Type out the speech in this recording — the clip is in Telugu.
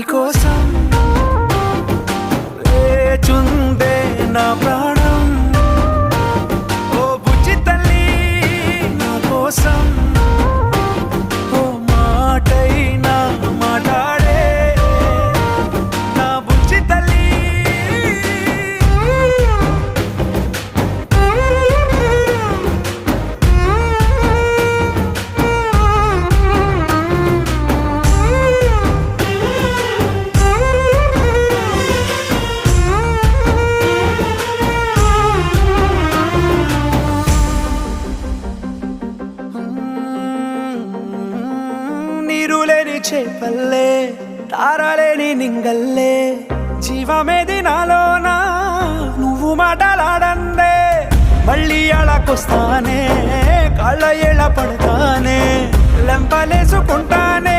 కోసం లేచుందే నా ప్రాణం. ఓ బుజ్జి తల్లి నా కోసం ఓ మాటైనా మాట్లాడే నా బుజ్జి తల్లి. నీరులేని చేపల్లే తారలేని నింగల్లే జీవమేది నాలోనా నువ్వు మాటలాడందే. మళ్ళీ అళకొస్తానే కాళ్ళ ఎళ్ళ పడతానే లెంపలేసుకుంటానే